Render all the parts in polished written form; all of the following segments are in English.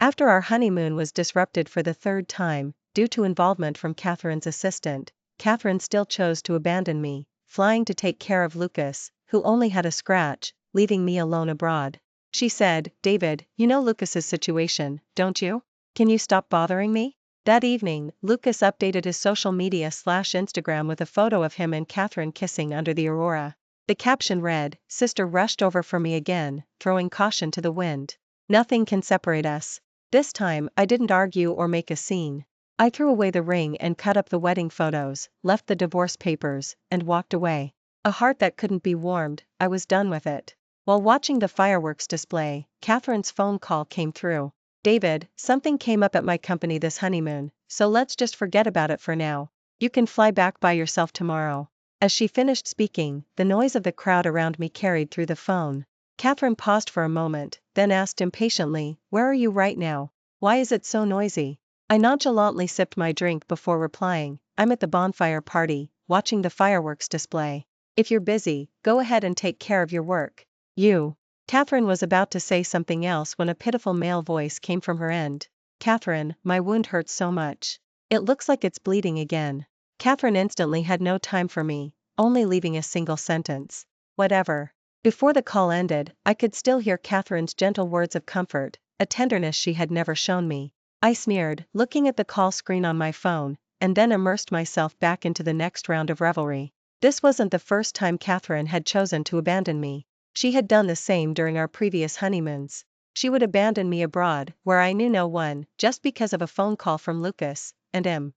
After our honeymoon was disrupted for the third time, due to involvement from Catherine's assistant, Catherine still chose to abandon me, flying to take care of Lucas, who only had a scratch, leaving me alone abroad. She said, "David, you know Lucas's situation, don't you? Can you stop bothering me?" That evening, Lucas updated his social media/Instagram with a photo of him and Catherine kissing under the aurora. The caption read, "Sister rushed over for me again, throwing caution to the wind. Nothing can separate us." This time, I didn't argue or make a scene. I threw away the ring and cut up the wedding photos, left the divorce papers, and walked away. A heart that couldn't be warmed, I was done with it. While watching the fireworks display, Catherine's phone call came through. "David, something came up at my company this honeymoon, so let's just forget about it for now. You can fly back by yourself tomorrow." As she finished speaking, the noise of the crowd around me carried through the phone. Catherine paused for a moment, then asked impatiently, "Where are you right now? Why is it so noisy?" I nonchalantly sipped my drink before replying, "I'm at the bonfire party, watching the fireworks display. If you're busy, go ahead and take care of your work." "You." Catherine was about to say something else when a pitiful male voice came from her end. "Catherine, my wound hurts so much. It looks like it's bleeding again." Catherine instantly had no time for me, only leaving a single sentence. "Whatever." Before the call ended, I could still hear Catherine's gentle words of comfort, a tenderness she had never shown me. I sneered, looking at the call screen on my phone, and then immersed myself back into the next round of revelry. This wasn't the first time Catherine had chosen to abandon me. She had done the same during our previous honeymoons. She would abandon me abroad, where I knew no one, just because of a phone call from Lucas, and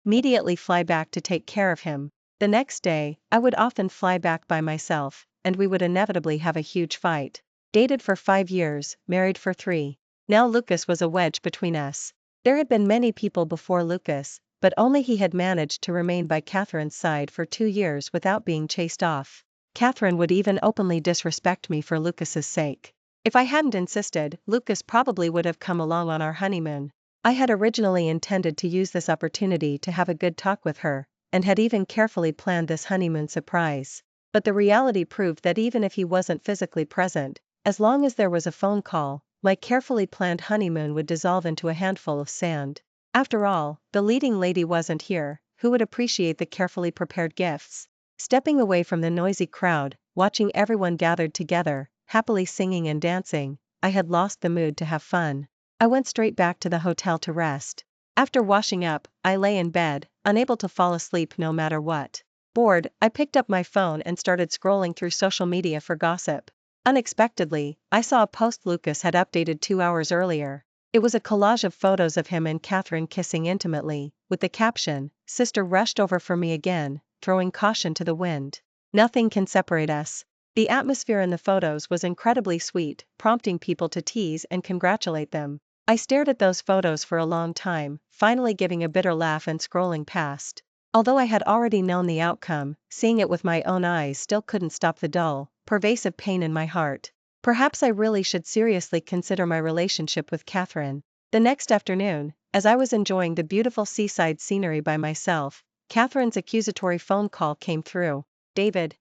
immediately fly back to take care of him. The next day, I would often fly back by myself, and we would inevitably have a huge fight. Dated for 5 years, married for 3. Now Lucas was a wedge between us. There had been many people before Lucas, but only he had managed to remain by Catherine's side for 2 years without being chased off. Catherine would even openly disrespect me for Lucas's sake. If I hadn't insisted, Lucas probably would have come along on our honeymoon. I had originally intended to use this opportunity to have a good talk with her, and had even carefully planned this honeymoon surprise. But the reality proved that even if he wasn't physically present, as long as there was a phone call, my carefully planned honeymoon would dissolve into a handful of sand. After all, the leading lady wasn't here, who would appreciate the carefully prepared gifts? Stepping away from the noisy crowd, watching everyone gathered together, happily singing and dancing, I had lost the mood to have fun. I went straight back to the hotel to rest. After washing up, I lay in bed, unable to fall asleep no matter what. Bored, I picked up my phone and started scrolling through social media for gossip. Unexpectedly, I saw a post Lucas had updated 2 hours earlier. It was a collage of photos of him and Catherine kissing intimately, with the caption, "Sister rushed over for me again, throwing caution to the wind. Nothing can separate us." The atmosphere in the photos was incredibly sweet, prompting people to tease and congratulate them. I stared at those photos for a long time, finally giving a bitter laugh and scrolling past. Although I had already known the outcome, seeing it with my own eyes still couldn't stop the dull, pervasive pain in my heart. Perhaps I really should seriously consider my relationship with Catherine. The next afternoon, as I was enjoying the beautiful seaside scenery by myself, Catherine's accusatory phone call came through. "David,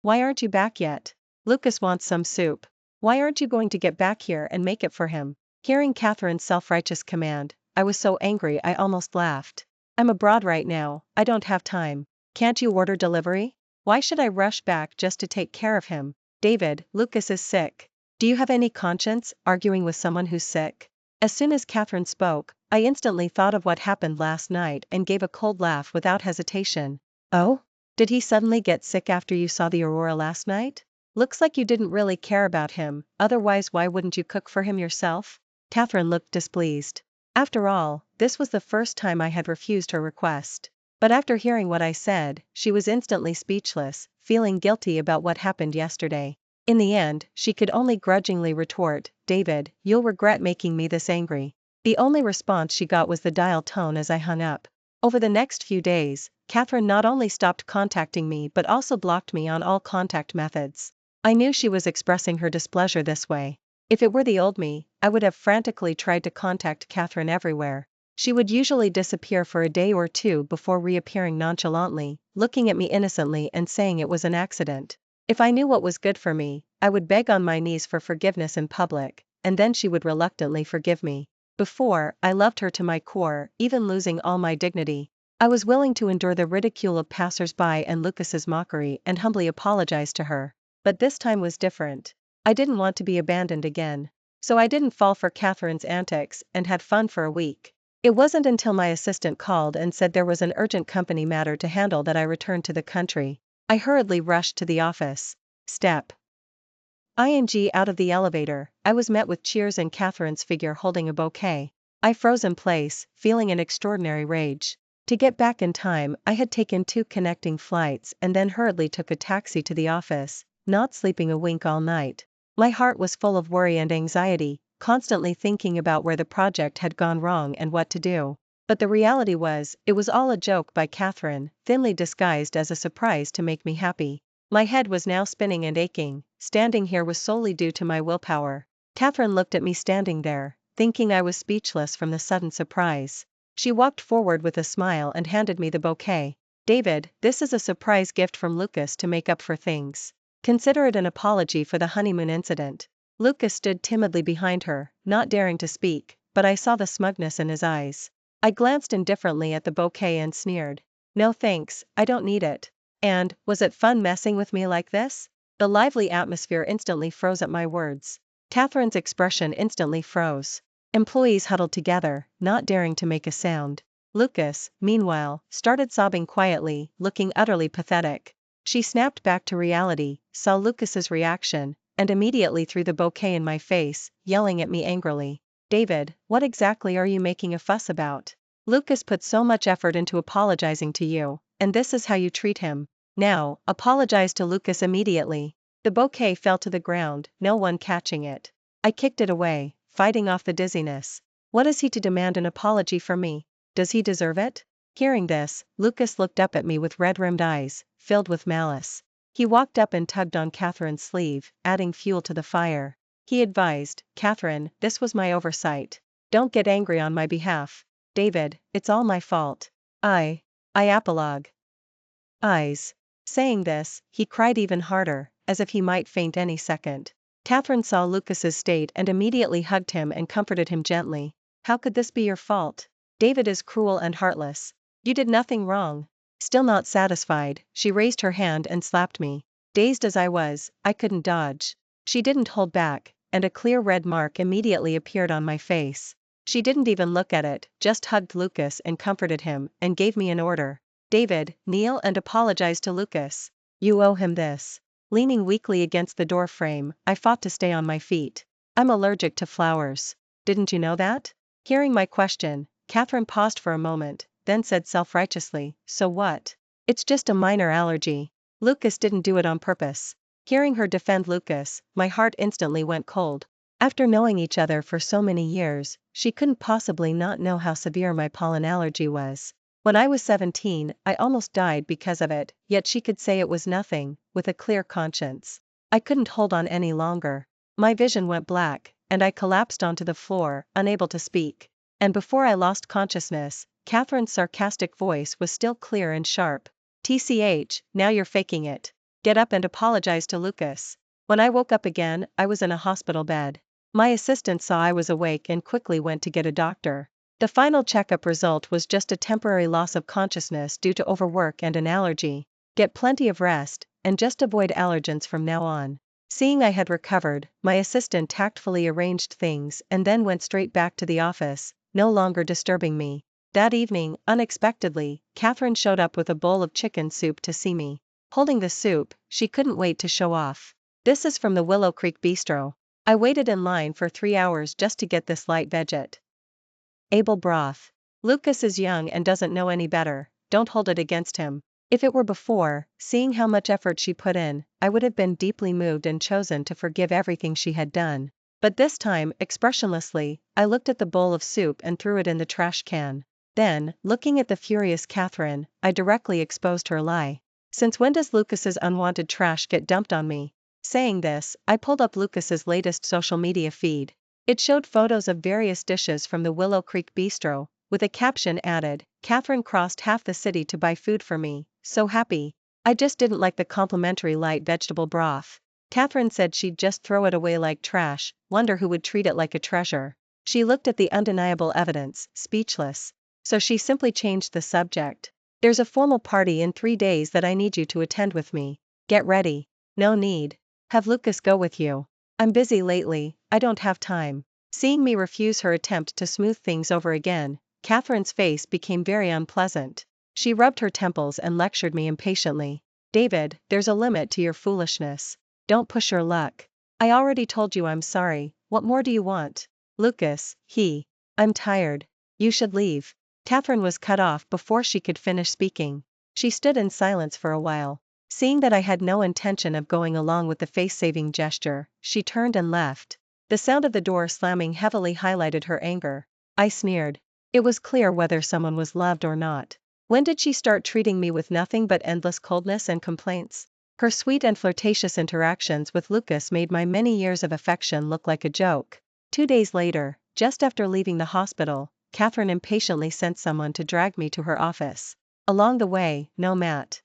why aren't you back yet? Lucas wants some soup. Why aren't you going to get back here and make it for him?" Hearing Catherine's self-righteous command, I was so angry I almost laughed. "I'm abroad right now, I don't have time. Can't you order delivery? Why should I rush back just to take care of him? David, Lucas is sick. Do you have any conscience, arguing with someone who's sick?" As soon as Catherine spoke, I instantly thought of what happened last night and gave a cold laugh without hesitation. "Oh? Did he suddenly get sick after you saw the aurora last night? Looks like you didn't really care about him, otherwise why wouldn't you cook for him yourself?" Catherine looked displeased. After all, this was the first time I had refused her request. But after hearing what I said, she was instantly speechless, feeling guilty about what happened yesterday. In the end, she could only grudgingly retort, "David, you'll regret making me this angry." The only response she got was the dial tone as I hung up. Over the next few days, Catherine not only stopped contacting me but also blocked me on all contact methods. I knew she was expressing her displeasure this way. If it were the old me, I would have frantically tried to contact Catherine everywhere. She would usually disappear for a day or two before reappearing nonchalantly, looking at me innocently and saying it was an accident. If I knew what was good for me, I would beg on my knees for forgiveness in public, and then she would reluctantly forgive me. Before, I loved her to my core, even losing all my dignity. I was willing to endure the ridicule of passers-by and Lucas's mockery and humbly apologize to her. But this time was different. I didn't want to be abandoned again. So I didn't fall for Catherine's antics and had fun for a week. It wasn't until my assistant called and said there was an urgent company matter to handle that I returned to the country. I hurriedly rushed to the office. Step ing out of the elevator, I was met with cheers and Catherine's figure holding a bouquet. I froze in place, feeling an extraordinary rage. To get back in time, I had taken 2 connecting flights and then hurriedly took a taxi to the office, not sleeping a wink all night. My heart was full of worry and anxiety, constantly thinking about where the project had gone wrong and what to do. But the reality was, it was all a joke by Catherine, thinly disguised as a surprise to make me happy. My head was now spinning and aching. Standing here was solely due to my willpower. Catherine looked at me standing there, thinking I was speechless from the sudden surprise. She walked forward with a smile and handed me the bouquet. David, this is a surprise gift from Lucas to make up for things. Consider it an apology for the honeymoon incident. Lucas stood timidly behind her, not daring to speak, but I saw the smugness in his eyes. I glanced indifferently at the bouquet and sneered. No thanks, I don't need it. And, was it fun messing with me like this? The lively atmosphere instantly froze at my words. Catherine's expression instantly froze. Employees huddled together, not daring to make a sound. Lucas, meanwhile, started sobbing quietly, looking utterly pathetic. She snapped back to reality, saw Lucas's reaction, and immediately threw the bouquet in my face, yelling at me angrily. David, what exactly are you making a fuss about? Lucas put so much effort into apologizing to you, and this is how you treat him. Now, apologize to Lucas immediately. The bouquet fell to the ground, no one catching it. I kicked it away, fighting off the dizziness. What is he to demand an apology from me? Does he deserve it? Hearing this, Lucas looked up at me with red-rimmed eyes, filled with malice. He walked up and tugged on Catherine's sleeve, adding fuel to the fire. He advised, Catherine, this was my oversight. Don't get angry on my behalf. David, it's all my fault. I apologize. Saying this, he cried even harder, as if he might faint any second. Catherine saw Lucas's state and immediately hugged him and comforted him gently. How could this be your fault? David is cruel and heartless. You did nothing wrong. Still not satisfied, she raised her hand and slapped me. Dazed as I was, I couldn't dodge. She didn't hold back, and a clear red mark immediately appeared on my face. She didn't even look at it, just hugged Lucas and comforted him, and gave me an order. David, kneel and apologize to Lucas. You owe him this. Leaning weakly against the door frame, I fought to stay on my feet. I'm allergic to flowers. Didn't you know that? Hearing my question, Catherine paused for a moment, then said self-righteously, so what? It's just a minor allergy. Lucas didn't do it on purpose. Hearing her defend Lucas, my heart instantly went cold. After knowing each other for so many years, she couldn't possibly not know how severe my pollen allergy was. When I was 17, I almost died because of it, yet she could say it was nothing, with a clear conscience. I couldn't hold on any longer. My vision went black, and I collapsed onto the floor, unable to speak. And before I lost consciousness, Catherine's sarcastic voice was still clear and sharp. TCH, now you're faking it. Get up and apologize to Lucas. When I woke up again, I was in a hospital bed. My assistant saw I was awake and quickly went to get a doctor. The final checkup result was just a temporary loss of consciousness due to overwork and an allergy. Get plenty of rest, and just avoid allergens from now on. Seeing I had recovered, my assistant tactfully arranged things and then went straight back to the office, no longer disturbing me. That evening, unexpectedly, Catherine showed up with a bowl of chicken soup to see me. Holding the soup, she couldn't wait to show off. This is from the Willow Creek Bistro. I waited in line for 3 hours just to get this light vegetable broth. Lucas is young and doesn't know any better, don't hold it against him. If it were before, seeing how much effort she put in, I would have been deeply moved and chosen to forgive everything she had done. But this time, expressionlessly, I looked at the bowl of soup and threw it in the trash can. Then, looking at the furious Catherine, I directly exposed her lie. Since when does Lucas's unwanted trash get dumped on me? Saying this, I pulled up Lucas's latest social media feed. It showed photos of various dishes from the Willow Creek Bistro, with a caption added, Catherine crossed half the city to buy food for me, so happy. I just didn't like the complimentary light vegetable broth. Catherine said she'd just throw it away like trash, wonder who would treat it like a treasure. She looked at the undeniable evidence, speechless. So she simply changed the subject. There's a formal party in 3 days that I need you to attend with me. Get ready. No need. Have Lucas go with you. I'm busy lately, I don't have time. Seeing me refuse her attempt to smooth things over again, Catherine's face became very unpleasant. She rubbed her temples and lectured me impatiently. David, there's a limit to your foolishness. Don't push your luck. I already told you I'm sorry, what more do you want? Lucas, I'm tired. You should leave. Catherine was cut off before she could finish speaking. She stood in silence for a while. Seeing that I had no intention of going along with the face-saving gesture, she turned and left. The sound of the door slamming heavily highlighted her anger. I sneered. It was clear whether someone was loved or not. When did she start treating me with nothing but endless coldness and complaints? Her sweet and flirtatious interactions with Lucas made my many years of affection look like a joke. 2 days later, just after leaving the hospital, Catherine impatiently sent someone to drag me to her office. Along the way, no matter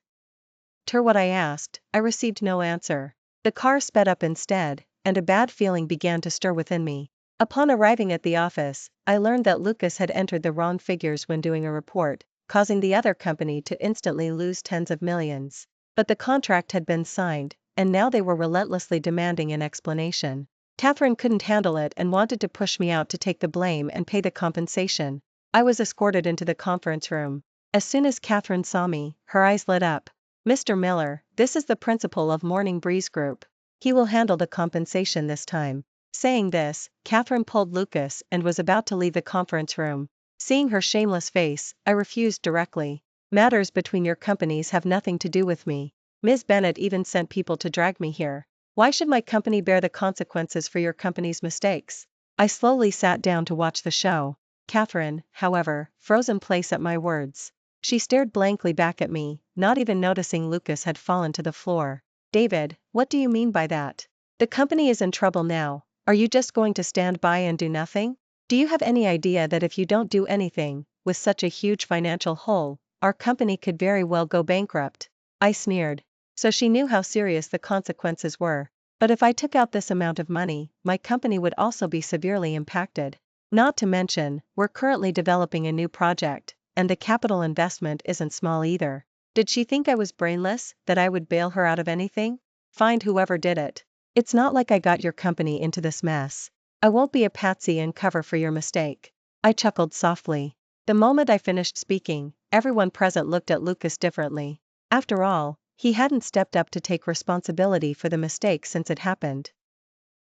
what I asked, I received no answer. The car sped up instead, and a bad feeling began to stir within me. Upon arriving at the office, I learned that Lucas had entered the wrong figures when doing a report, causing the other company to instantly lose tens of millions. But the contract had been signed, and now they were relentlessly demanding an explanation. Catherine couldn't handle it and wanted to push me out to take the blame and pay the compensation. I was escorted into the conference room. As soon as Catherine saw me, her eyes lit up. Mr. Miller, this is the principal of Morning Breeze Group. He will handle the compensation this time. Saying this, Catherine pulled Lucas and was about to leave the conference room. Seeing her shameless face, I refused directly. Matters between your companies have nothing to do with me. Ms. Bennett even sent people to drag me here. Why should my company bear the consequences for your company's mistakes? I slowly sat down to watch the show. Catherine, however, froze in place at my words. She stared blankly back at me, not even noticing Lucas had fallen to the floor. David, what do you mean by that? The company is in trouble now. Are you just going to stand by and do nothing? Do you have any idea that if you don't do anything, with such a huge financial hole, our company could very well go bankrupt? I sneered. So she knew how serious the consequences were. But if I took out this amount of money, my company would also be severely impacted. Not to mention, we're currently developing a new project, and the capital investment isn't small either. Did she think I was brainless, that I would bail her out of anything? Find whoever did it. It's not like I got your company into this mess. I won't be a patsy and cover for your mistake. I chuckled softly. The moment I finished speaking, everyone present looked at Lucas differently. After all, he hadn't stepped up to take responsibility for the mistake since it happened.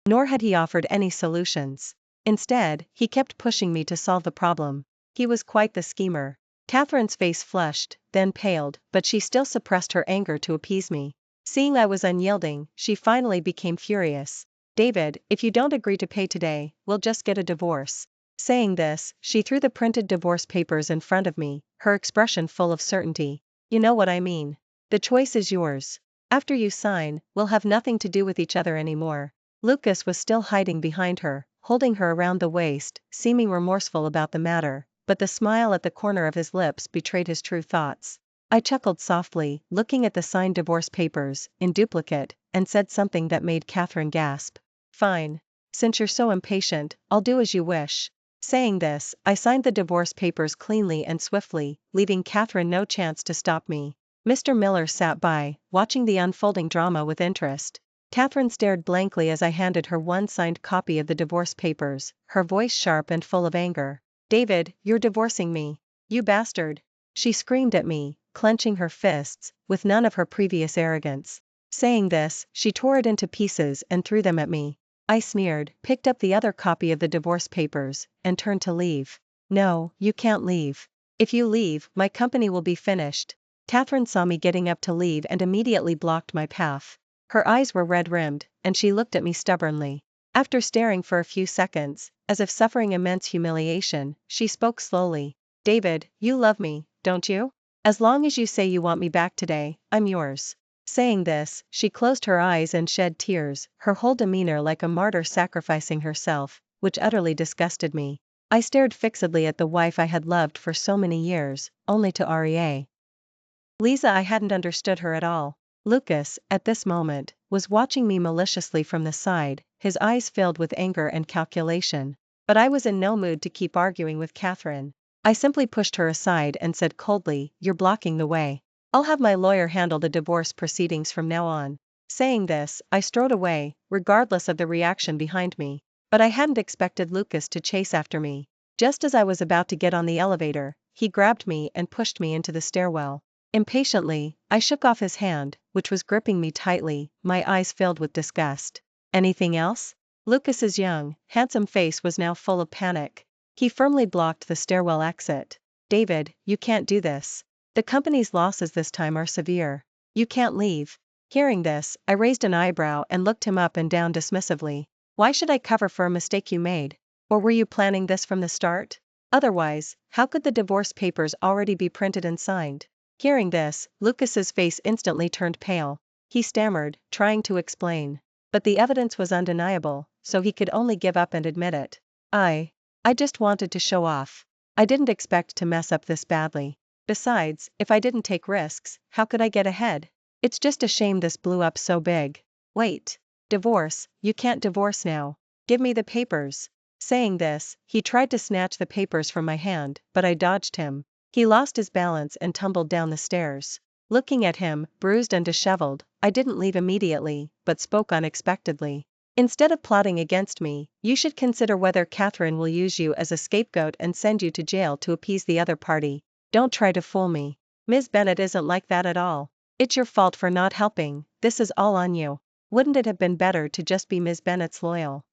Nor had he offered any solutions. Instead, he kept pushing me to solve the problem. He was quite the schemer. Catherine's face flushed, then paled, but she still suppressed her anger to appease me. Seeing I was unyielding, she finally became furious. David, if you don't agree to pay today, we'll just get a divorce. Saying this, she threw the printed divorce papers in front of me, her expression full of certainty. You know what I mean. The choice is yours. After you sign, we'll have nothing to do with each other anymore. Lucas was still hiding behind her, holding her around the waist, seeming remorseful about the matter, but the smile at the corner of his lips betrayed his true thoughts. I chuckled softly, looking at the signed divorce papers, in duplicate, and said something that made Catherine gasp. Fine. Since you're so impatient, I'll do as you wish. Saying this, I signed the divorce papers cleanly and swiftly, leaving Catherine no chance to stop me. Mr. Miller sat by, watching the unfolding drama with interest. Catherine stared blankly as I handed her one signed copy of the divorce papers, her voice sharp and full of anger. David, you're divorcing me. You bastard. She screamed at me, clenching her fists, with none of her previous arrogance. Saying this, she tore it into pieces and threw them at me. I sneered, picked up the other copy of the divorce papers, and turned to leave. No, you can't leave. If you leave, my company will be finished. Catherine saw me getting up to leave and immediately blocked my path. Her eyes were red-rimmed, and she looked at me stubbornly. After staring for a few seconds, as if suffering immense humiliation, she spoke slowly. David, you love me, don't you? As long as you say you want me back today, I'm yours. Saying this, she closed her eyes and shed tears, her whole demeanor like a martyr sacrificing herself, which utterly disgusted me. I stared fixedly at the wife I had loved for so many years, only to realize I hadn't understood her at all. Lucas, at this moment, was watching me maliciously from the side, his eyes filled with anger and calculation. But I was in no mood to keep arguing with Catherine. I simply pushed her aside and said coldly, "You're blocking the way. I'll have my lawyer handle the divorce proceedings from now on." Saying this, I strode away, regardless of the reaction behind me. But I hadn't expected Lucas to chase after me. Just as I was about to get on the elevator, he grabbed me and pushed me into the stairwell. Impatiently, I shook off his hand, which was gripping me tightly, my eyes filled with disgust. "Anything else?" Lucas's young, handsome face was now full of panic. He firmly blocked the stairwell exit. "David, you can't do this. The company's losses this time are severe. You can't leave." Hearing this, I raised an eyebrow and looked him up and down dismissively. "Why should I cover for a mistake you made? Or were you planning this from the start? Otherwise, how could the divorce papers already be printed and signed?" Hearing this, Lucas's face instantly turned pale. He stammered, trying to explain. But the evidence was undeniable, so he could only give up and admit it. I just wanted to show off. I didn't expect to mess up this badly. Besides, if I didn't take risks, how could I get ahead? It's just a shame this blew up so big." "Wait. Divorce, you can't divorce now. Give me the papers." Saying this, he tried to snatch the papers from my hand, but I dodged him. He lost his balance and tumbled down the stairs. Looking at him, bruised and disheveled, I didn't leave immediately, but spoke unexpectedly. "Instead of plotting against me, you should consider whether Catherine will use you as a scapegoat and send you to jail to appease the other party. Don't try to fool me. Ms. Bennett isn't like that at all. It's your fault for not helping, this is all on you. Wouldn't it have been better to just be Ms. Bennett's loyal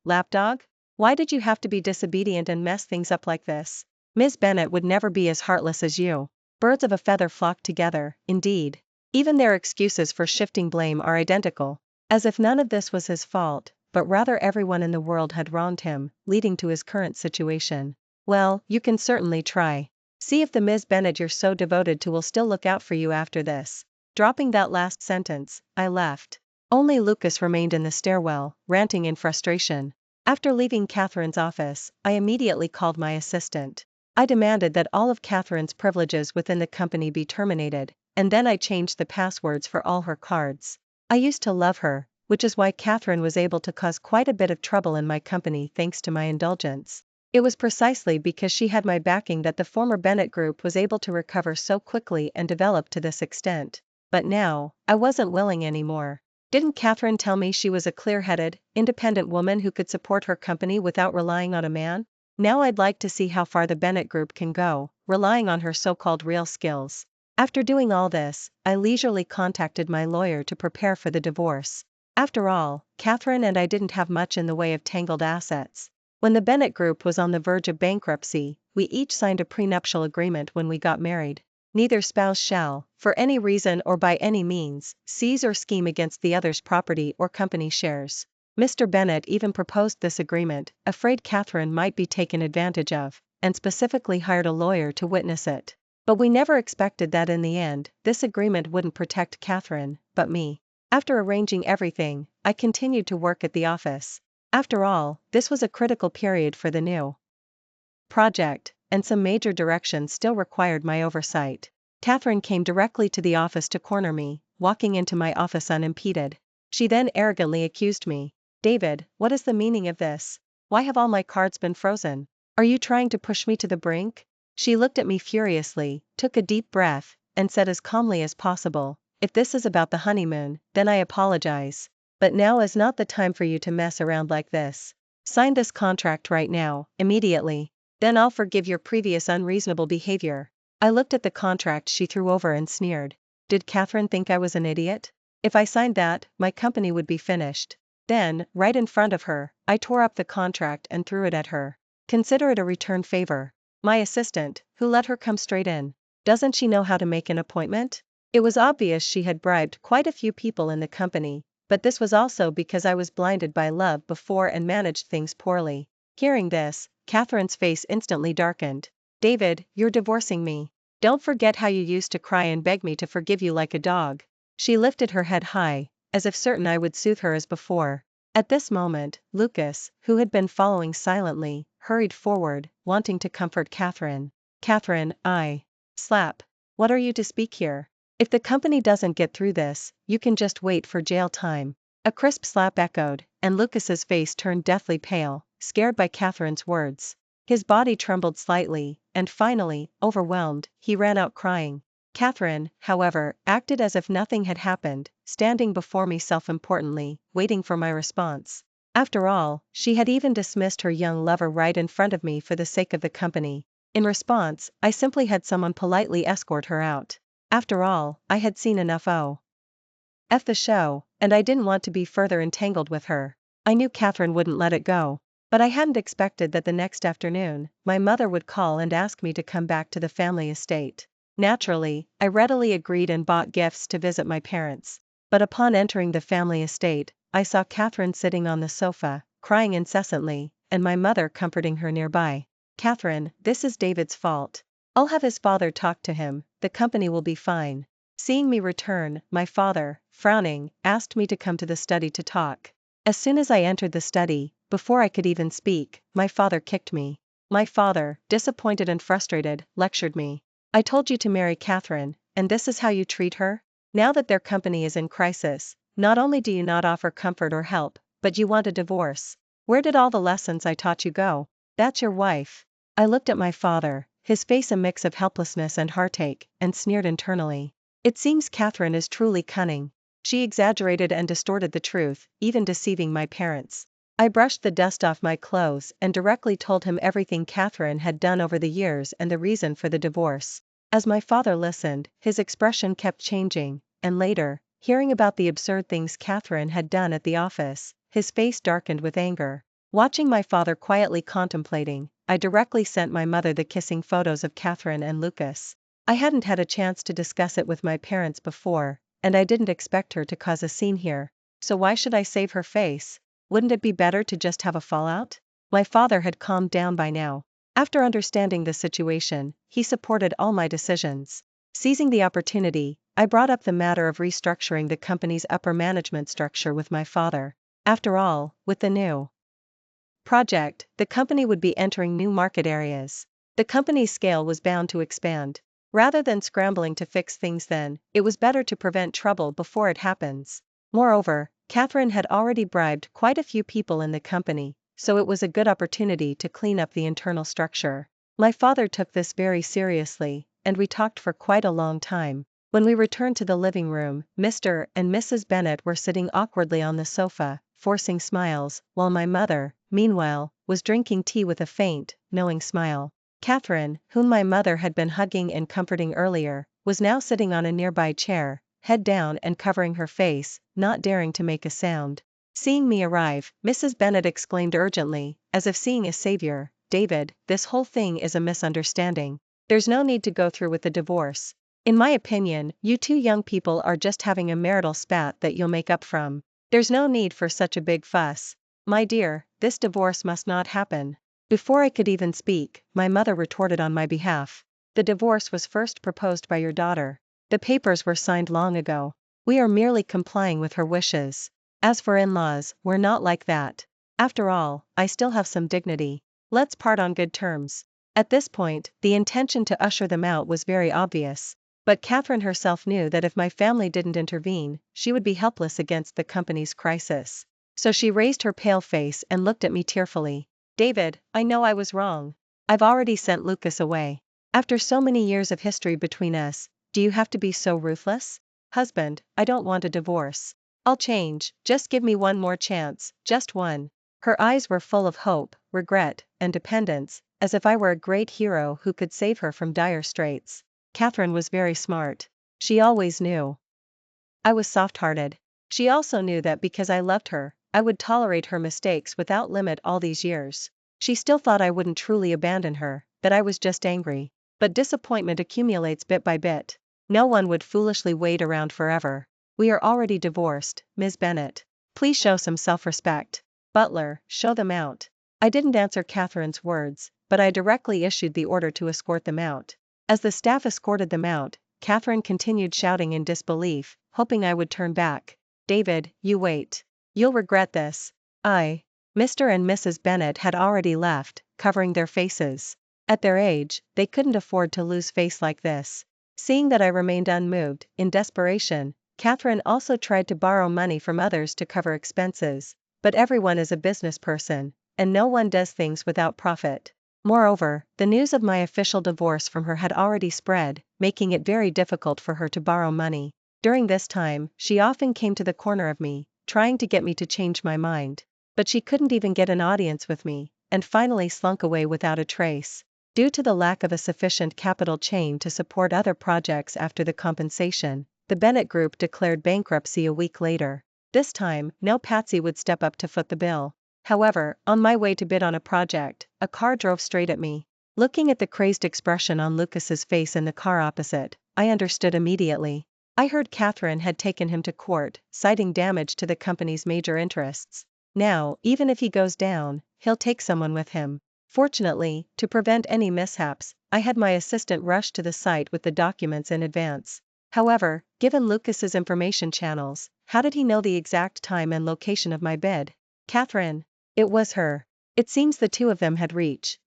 lapdog? Why did you have to be disobedient and mess things up like this? Ms. Bennett would never be as heartless as you." Birds of a feather flock together, indeed. Even their excuses for shifting blame are identical. As if none of this was his fault, but rather everyone in the world had wronged him, leading to his current situation. "Well, you can certainly try. See if the Ms. Bennett you're so devoted to will still look out for you after this." Dropping that last sentence, I left. Only Lucas remained in the stairwell, ranting in frustration. After leaving Catherine's office, I immediately called my assistant. I demanded that all of Catherine's privileges within the company be terminated, and then I changed the passwords for all her cards. I used to love her, which is why Catherine was able to cause quite a bit of trouble in my company thanks to my indulgence. It was precisely because she had my backing that the former Bennett Group was able to recover so quickly and develop to this extent. But now, I wasn't willing anymore. Didn't Catherine tell me she was a clear-headed, independent woman who could support her company without relying on a man? Now I'd like to see how far the Bennett Group can go, relying on her so-called real skills. After doing all this, I leisurely contacted my lawyer to prepare for the divorce. After all, Catherine and I didn't have much in the way of tangled assets. When the Bennett Group was on the verge of bankruptcy, we each signed a prenuptial agreement when we got married. Neither spouse shall, for any reason or by any means, seize or scheme against the other's property or company shares. Mr. Bennett even proposed this agreement, afraid Catherine might be taken advantage of, and specifically hired a lawyer to witness it. But we never expected that in the end, this agreement wouldn't protect Catherine, but me. After arranging everything, I continued to work at the office. After all, this was a critical period for the new project, and some major directions still required my oversight. Catherine came directly to the office to corner me, walking into my office unimpeded. She then arrogantly accused me. "David, what is the meaning of this? Why have all my cards been frozen? Are you trying to push me to the brink?" She looked at me furiously, took a deep breath, and said as calmly as possible, "If this is about the honeymoon, then I apologize. But now is not the time for you to mess around like this. Sign this contract right now, immediately. Then I'll forgive your previous unreasonable behavior." I looked at the contract she threw over and sneered. Did Catherine think I was an idiot? If I signed that, my company would be finished. Then, right in front of her, I tore up the contract and threw it at her. Consider it a return favor. My assistant, who let her come straight in. Doesn't she know how to make an appointment? It was obvious she had bribed quite a few people in the company, but this was also because I was blinded by love before and managed things poorly. Hearing this, Catherine's face instantly darkened. "David, you're divorcing me. Don't forget how you used to cry and beg me to forgive you like a dog." She lifted her head high, as if certain I would soothe her as before. At this moment, Lucas, who had been following silently, hurried forward, wanting to comfort Catherine. "Catherine, I slap. What are you to speak here? If the company doesn't get through this, you can just wait for jail time. A crisp slap echoed, and Lucas's face turned deathly pale, scared by Catherine's words. His body trembled slightly, and finally, overwhelmed, he ran out crying. Catherine, however, acted as if nothing had happened, standing before me self-importantly, waiting for my response. After all, she had even dismissed her young lover right in front of me for the sake of the company. In response, I simply had someone politely escort her out. After all, I had seen enough of the show, and I didn't want to be further entangled with her. I knew Catherine wouldn't let it go. But I hadn't expected that the next afternoon, my mother would call and ask me to come back to the family estate. Naturally, I readily agreed and bought gifts to visit my parents. But upon entering the family estate, I saw Catherine sitting on the sofa, crying incessantly, and my mother comforting her nearby. Catherine, this is David's fault. I'll have his father talk to him, the company will be fine. Seeing me return, my father, frowning, asked me to come to the study to talk. As soon as I entered the study, before I could even speak, my father kicked me. My father, disappointed and frustrated, lectured me. I told you to marry Catherine, and this is how you treat her? Now that their company is in crisis, not only do you not offer comfort or help, but you want a divorce. Where did all the lessons I taught you go? That's your wife. I looked at my father, his face a mix of helplessness and heartache, and sneered internally. It seems Catherine is truly cunning. She exaggerated and distorted the truth, even deceiving my parents. I brushed the dust off my clothes and directly told him everything Catherine had done over the years and the reason for the divorce. As my father listened, his expression kept changing, and later, hearing about the absurd things Catherine had done at the office, his face darkened with anger. Watching my father quietly contemplating, I directly sent my mother the kissing photos of Catherine and Lucas. I hadn't had a chance to discuss it with my parents before, and I didn't expect her to cause a scene here. So why should I save her face? Wouldn't it be better to just have a fallout? My father had calmed down by now. After understanding the situation, he supported all my decisions. Seizing the opportunity, I brought up the matter of restructuring the company's upper management structure with my father. After all, with the new project, the company would be entering new market areas. The company's scale was bound to expand. Rather than scrambling to fix things then, it was better to prevent trouble before it happens. Moreover, Catherine had already bribed quite a few people in the company, so it was a good opportunity to clean up the internal structure. My father took this very seriously, and we talked for quite a long time. When we returned to the living room, Mr. and Mrs. Bennet were sitting awkwardly on the sofa, forcing smiles, while my mother, meanwhile, was drinking tea with a faint, knowing smile. Catherine, whom my mother had been hugging and comforting earlier, was now sitting on a nearby chair, head down and covering her face, not daring to make a sound. Seeing me arrive, Mrs. Bennet exclaimed urgently, as if seeing a savior, "David, this whole thing is a misunderstanding. There's no need to go through with the divorce. In my opinion, you two young people are just having a marital spat that you'll make up from. There's no need for such a big fuss. My dear, this divorce must not happen." Before I could even speak, my mother retorted on my behalf. "The divorce was first proposed by your daughter. The papers were signed long ago. We are merely complying with her wishes. As for in-laws, we're not like that. After all, I still have some dignity. Let's part on good terms." At this point, the intention to usher them out was very obvious. But Catherine herself knew that if my family didn't intervene, she would be helpless against the company's crisis. So she raised her pale face and looked at me tearfully. "David, I know I was wrong. I've already sent Lucas away. After so many years of history between us, do you have to be so ruthless? Husband, I don't want a divorce. I'll change, just give me one more chance, just one." Her eyes were full of hope, regret, and dependence, as if I were a great hero who could save her from dire straits. Catherine was very smart. She always knew I was soft-hearted. She also knew that because I loved her, I would tolerate her mistakes without limit all these years. She still thought I wouldn't truly abandon her, that I was just angry. But disappointment accumulates bit by bit. No one would foolishly wait around forever. "We are already divorced, Ms. Bennet. Please show some self-respect. Butler, show them out." I didn't answer Catherine's words, but I directly issued the order to escort them out. As the staff escorted them out, Catherine continued shouting in disbelief, hoping I would turn back. "David, you wait. You'll regret this." Mr. and Mrs. Bennet had already left, covering their faces. At their age, they couldn't afford to lose face like this. Seeing that I remained unmoved, in desperation, Catherine also tried to borrow money from others to cover expenses. But everyone is a business person, and no one does things without profit. Moreover, the news of my official divorce from her had already spread, making it very difficult for her to borrow money. During this time, she often came to the corner of me, trying to get me to change my mind. But she couldn't even get an audience with me, and finally slunk away without a trace. Due to the lack of a sufficient capital chain to support other projects after the compensation, the Bennett Group declared bankruptcy a week later. This time, no Patsy would step up to foot the bill. However, on my way to bid on a project, a car drove straight at me. Looking at the crazed expression on Lucas's face in the car opposite, I understood immediately. I heard Catherine had taken him to court, citing damage to the company's major interests. Now, even if he goes down, he'll take someone with him. Fortunately, to prevent any mishaps, I had my assistant rush to the site with the documents in advance. However, given Lucas's information channels, how did he know the exact time and location of my bid? Catherine. It was her. It seems the two of them had reached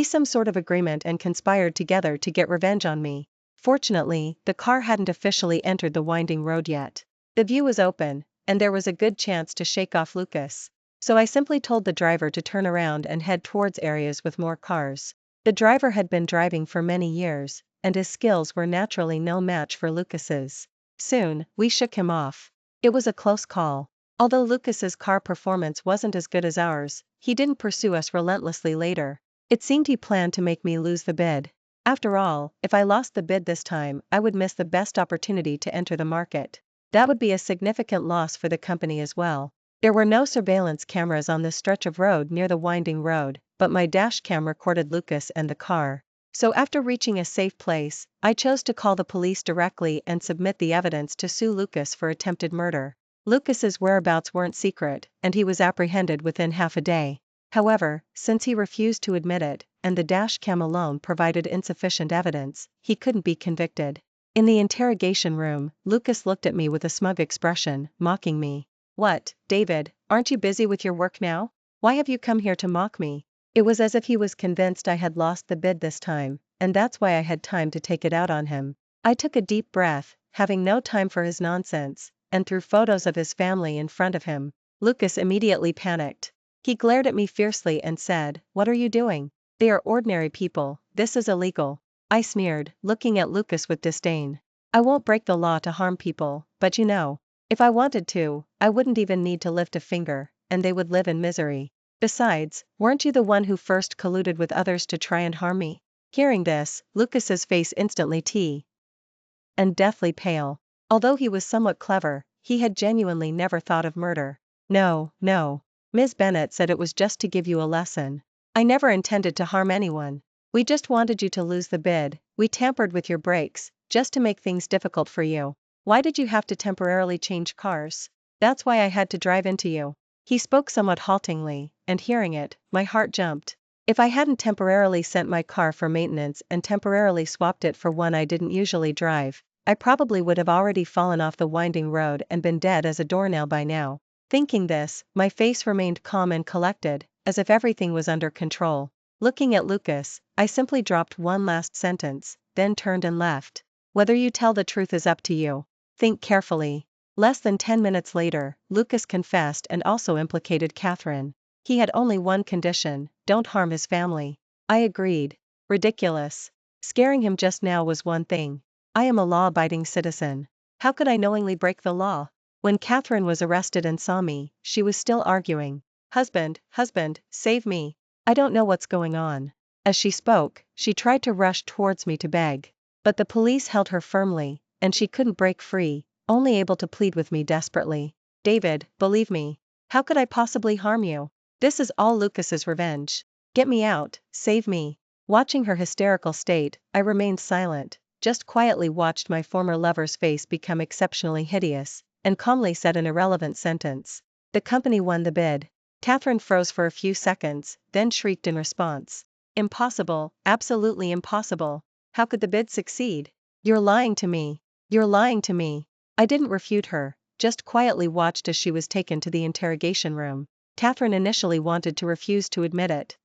some sort of agreement and conspired together to get revenge on me. Fortunately, the car hadn't officially entered the winding road yet. The view was open, and there was a good chance to shake off Lucas. So I simply told the driver to turn around and head towards areas with more cars. The driver had been driving for many years, and his skills were naturally no match for Lucas's. Soon, we shook him off. It was a close call. Although Lucas's car performance wasn't as good as ours, he didn't pursue us relentlessly later. It seemed he planned to make me lose the bid. After all, if I lost the bid this time, I would miss the best opportunity to enter the market. That would be a significant loss for the company as well. There were no surveillance cameras on the stretch of road near the winding road, but my dash cam recorded Lucas and the car. So after reaching a safe place, I chose to call the police directly and submit the evidence to sue Lucas for attempted murder. Lucas's whereabouts weren't secret, and he was apprehended within half a day. However, since he refused to admit it, and the dash cam alone provided insufficient evidence, he couldn't be convicted. In the interrogation room, Lucas looked at me with a smug expression, mocking me. What, David, aren't you busy with your work now? Why have you come here to mock me? It was as if he was convinced I had lost the bid this time, and that's why I had time to take it out on him. I took a deep breath, having no time for his nonsense, and threw photos of his family in front of him. Lucas immediately panicked. He glared at me fiercely and said, "What are you doing? They are ordinary people, this is illegal." I sneered, looking at Lucas with disdain. I won't break the law to harm people, but you know, if I wanted to, I wouldn't even need to lift a finger, and they would live in misery. Besides, weren't you the one who first colluded with others to try and harm me? Hearing this, Lucas's face instantly and deathly pale. Although he was somewhat clever, he had genuinely never thought of murder. No, no. Ms. Bennett said it was just to give you a lesson. I never intended to harm anyone. We just wanted you to lose the bid. We tampered with your brakes, just to make things difficult for you. Why did you have to temporarily change cars? That's why I had to drive into you. He spoke somewhat haltingly, and hearing it, my heart jumped. If I hadn't temporarily sent my car for maintenance and temporarily swapped it for one I didn't usually drive, I probably would have already fallen off the winding road and been dead as a doornail by now. Thinking this, my face remained calm and collected, as if everything was under control. Looking at Lucas, I simply dropped one last sentence, then turned and left. Whether you tell the truth is up to you. Think carefully. Less than 10 minutes later, Lucas confessed and also implicated Catherine. He had only one condition: don't harm his family. I agreed. Ridiculous. Scaring him just now was one thing. I am a law-abiding citizen. How could I knowingly break the law? When Catherine was arrested and saw me, she was still arguing. Husband, save me. I don't know what's going on. As she spoke, she tried to rush towards me to beg. But the police held her firmly, and she couldn't break free, only able to plead with me desperately. David, believe me. How could I possibly harm you? This is all Lucas's revenge. Get me out, save me. Watching her hysterical state, I remained silent, just quietly watched my former lover's face become exceptionally hideous, and calmly said an irrelevant sentence. The company won the bid. Catherine froze for a few seconds, then shrieked in response. Impossible, absolutely impossible. How could the bid succeed? You're lying to me. You're lying to me. I didn't refute her, just quietly watched as she was taken to the interrogation room. Catherine initially wanted to refuse to admit it,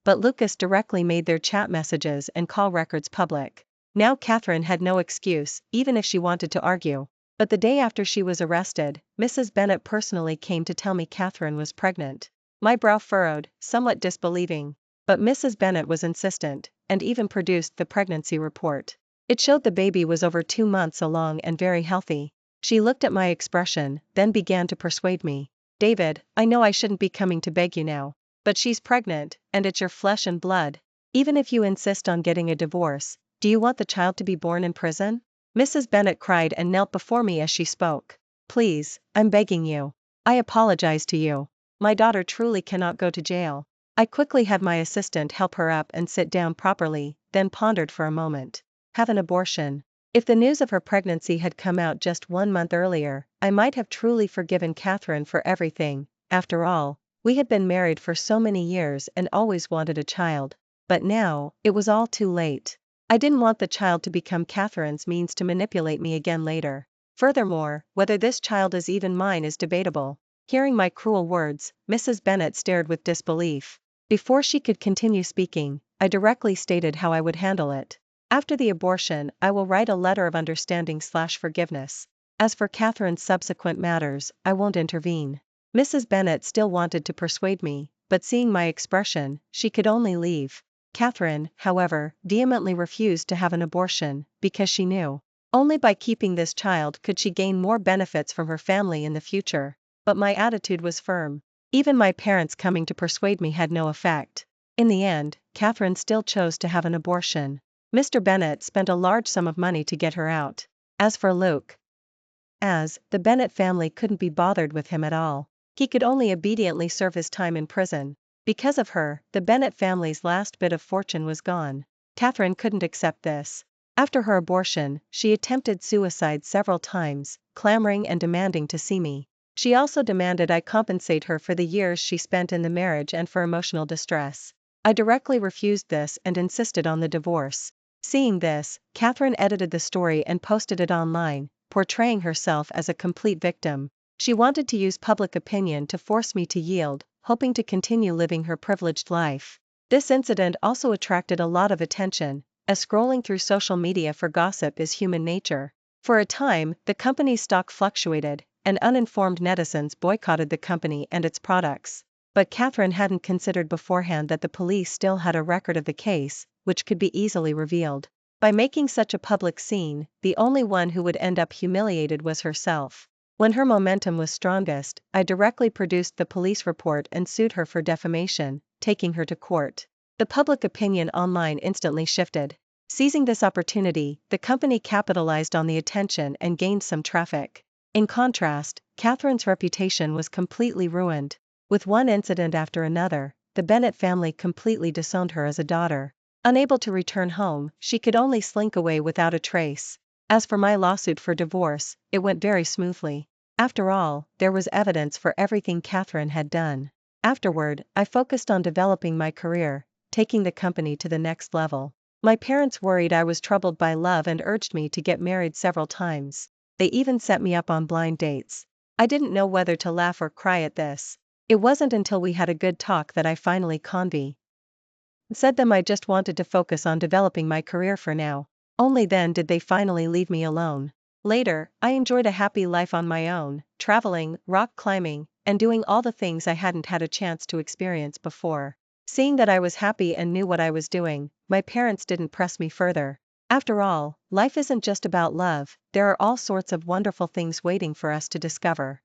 but Lucas directly made their chat messages and call records public. Now Catherine had no excuse, even if she wanted to argue. But the day after she was arrested, Mrs. Bennet personally came to tell me Catherine was pregnant. My brow furrowed, somewhat disbelieving. But Mrs. Bennet was insistent, and even produced the pregnancy report. It showed the baby was over 2 months along and very healthy. She looked at my expression, then began to persuade me. David, I know I shouldn't be coming to beg you now. But she's pregnant, and it's your flesh and blood. Even if you insist on getting a divorce, do you want the child to be born in prison? Mrs. Bennet cried and knelt before me as she spoke. Please, I'm begging you. I apologize to you. My daughter truly cannot go to jail. I quickly had my assistant help her up and sit down properly, then pondered for a moment. Have an abortion. If the news of her pregnancy had come out just 1 month earlier, I might have truly forgiven Catherine for everything. After all, we had been married for so many years and always wanted a child. But now, it was all too late. I didn't want the child to become Catherine's means to manipulate me again later. Furthermore, whether this child is even mine is debatable. Hearing my cruel words, Mrs. Bennet stared with disbelief. Before she could continue speaking, I directly stated how I would handle it. After the abortion, I will write a letter of understanding/forgiveness. As for Catherine's subsequent matters, I won't intervene. Mrs. Bennet still wanted to persuade me, but seeing my expression, she could only leave. Catherine, however, vehemently refused to have an abortion, because she knew only by keeping this child could she gain more benefits from her family in the future. But my attitude was firm. Even my parents coming to persuade me had no effect. In the end, Catherine still chose to have an abortion. Mr. Bennet spent a large sum of money to get her out. As for Luke, the Bennet family couldn't be bothered with him at all. He could only obediently serve his time in prison. Because of her, the Bennet family's last bit of fortune was gone. Catherine couldn't accept this. After her abortion, she attempted suicide several times, clamoring and demanding to see me. She also demanded I compensate her for the years she spent in the marriage and for emotional distress. I directly refused this and insisted on the divorce. Seeing this, Catherine edited the story and posted it online, portraying herself as a complete victim. She wanted to use public opinion to force me to yield, hoping to continue living her privileged life. This incident also attracted a lot of attention, as scrolling through social media for gossip is human nature. For a time, the company's stock fluctuated, and uninformed netizens boycotted the company and its products. But Catherine hadn't considered beforehand that the police still had a record of the case, which could be easily revealed. By making such a public scene, the only one who would end up humiliated was herself. When her momentum was strongest, I directly produced the police report and sued her for defamation, taking her to court. The public opinion online instantly shifted. Seizing this opportunity, the company capitalized on the attention and gained some traffic. In contrast, Catherine's reputation was completely ruined. With one incident after another, the Bennet family completely disowned her as a daughter. Unable to return home, she could only slink away without a trace. As for my lawsuit for divorce, it went very smoothly. After all, there was evidence for everything Catherine had done. Afterward, I focused on developing my career, taking the company to the next level. My parents worried I was troubled by love and urged me to get married several times. They even set me up on blind dates. I didn't know whether to laugh or cry at this. It wasn't until we had a good talk that I finally said them I just wanted to focus on developing my career for now. Only then did they finally leave me alone. Later, I enjoyed a happy life on my own, traveling, rock climbing, and doing all the things I hadn't had a chance to experience before. Seeing that I was happy and knew what I was doing, my parents didn't press me further. After all, life isn't just about love, there are all sorts of wonderful things waiting for us to discover.